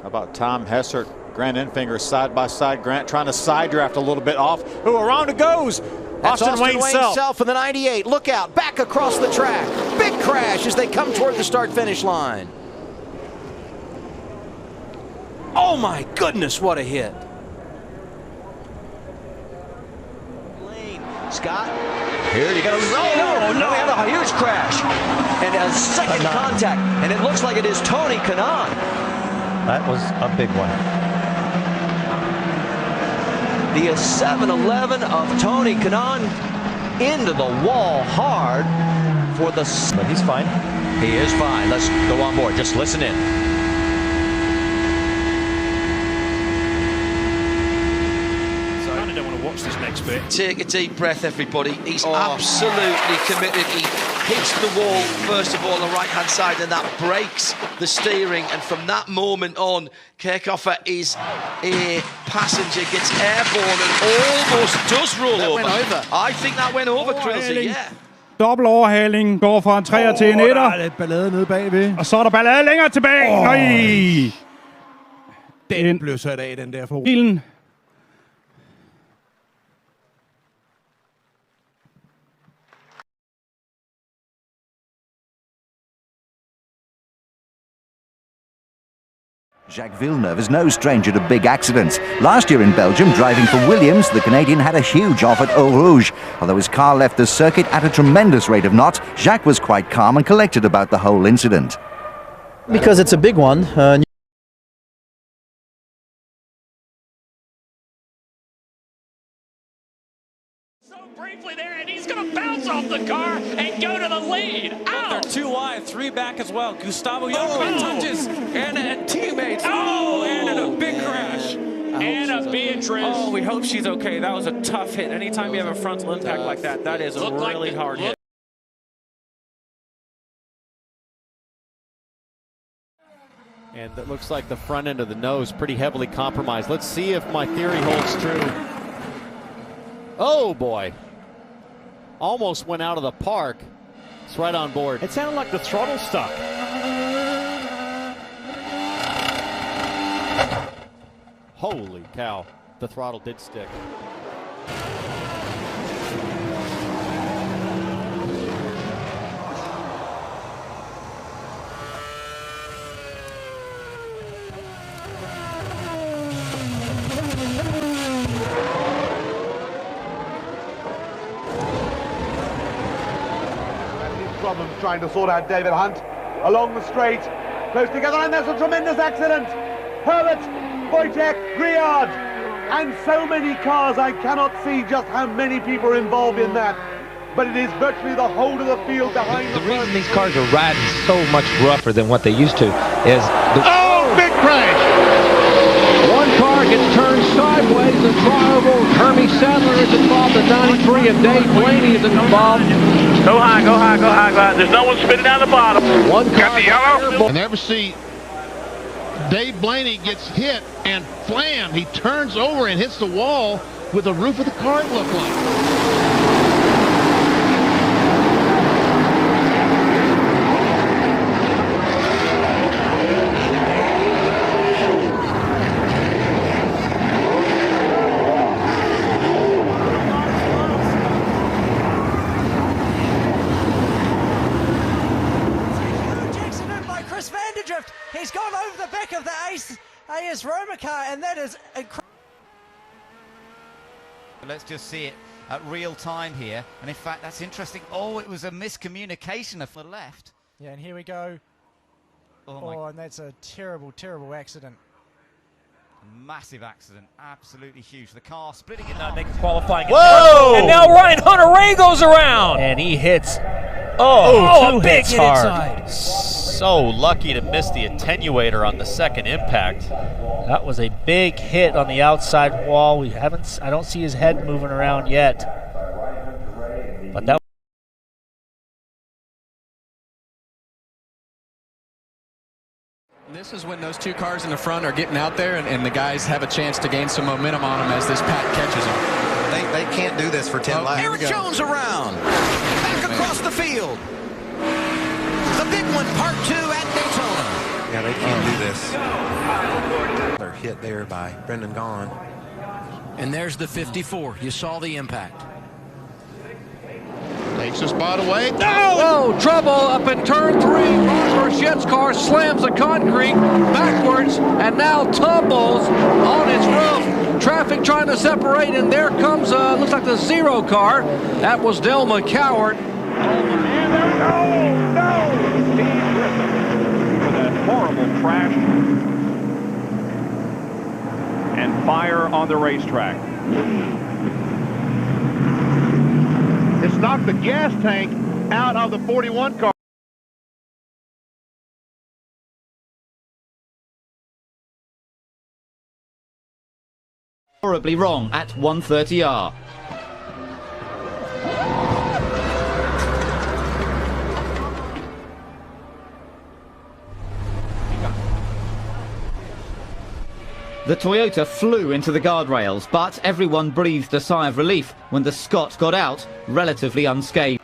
How about Tom Hessert, Grant Enfinger side by side. Grant trying to side draft a little bit off. Ooh, around it goes. Austin Wayne Self for the 98. Look out, back across the track. Big crash as they come toward the start-finish line. Oh my goodness, what a hit. Scott, here you go. Oh, no, we have a huge crash. And a second contact, and it looks like it is Tony Kannan. That was a big one. The 7-11 of Tony Kannan into the wall hard for the... But he's fine. He is fine. Let's go on board. Just listen in. This next bit. Take a deep breath, everybody. He's absolutely committed. He hits the wall, first of all, on the right-hand side, and that breaks the steering. And from that moment on, Kirchhofer is a passenger, gets airborne, and almost does roll over. I think that went over, Krillsy, yeah. Dobbelt overhaling, går fra en 3'er til en 1'er. Der er lidt ballade nede bagved. Og så er der ballade længere tilbage. Nej! Den blev sat af, den der for bilen. Jacques Villeneuve is no stranger to big accidents. Last year in Belgium, driving for Williams, the Canadian had a huge off at Eau Rouge. Although his car left the circuit at a tremendous rate of knots, Jacques was quite calm and collected about the whole incident. Because it's a big one. So briefly there, and he's going to bounce off the car and go to the lead. Ow! They're 2 wide, 3 back as well. Gustavo Young touches and teammates. Oh, and a big crash. And a Beatriz. Oh, we hope she's okay. That was a tough hit. Anytime you have a frontal impact like that, that is a really hard hit. And that looks like the front end of the nose pretty heavily compromised. Let's see if my theory holds true. Oh boy. Almost went out of the park. It's right on board. It sounded like the throttle stuck. Holy cow. The throttle did stick. Problems trying to sort out David Hunt along the straight, close together, and there's a tremendous accident. Herbert, Wojtek, Reay, and so many cars. I cannot see just how many people are involved in that, but it is virtually the whole of the field behind the reason these cars are riding so much rougher than what they used to is big crash. One car gets turned sideways and triangle. Hermie Sadler is involved. The 93 and Dave Blaney is involved. Go high, go high, go high, go high. There's no one spinning down the bottom. One car got the yellow. I never see Dave Blaney gets hit and flam. He turns over and hits the wall with the roof of the car, it looked like. He's gone over the back of the AS Roma car, and that is incredible. Let's just see it at real time here. And in fact, that's interesting. Oh, it was a miscommunication of the left. Yeah, and here we go. Oh, and that's a terrible, terrible accident. Massive accident. Absolutely huge. The car splitting in. They qualifying. Whoa! And now Ryan Hunter-Reay goes around. And he hits. Oh, a big hit inside. So lucky to miss the attenuator on the second impact. That was a big hit on the outside wall. I don't see his head moving around yet. But that This is when those 2 cars in the front are getting out there and the guys have a chance to gain some momentum on them as this pack catches them. They can't do this for 10 laps. Eric Jones around. Back across the field. The big one, part 2 at Daytona. Yeah, they can't do this. They're hit there by Brendan Gaughan. And there's the 54. You saw the impact. Takes a spot away. No! Whoa, trouble up in turn 3. Burchette's car slams the concrete backwards and now tumbles on its roof. Traffic trying to separate, and there comes, looks like the 0 car. That was Dale McCowart. And there, no! Steve Grissom with a horrible crash and fire on the racetrack. It's knocked the gas tank out of the 41 car. Horribly wrong at 130R. The Toyota flew into the guardrails, but everyone breathed a sigh of relief when the Scot got out relatively unscathed.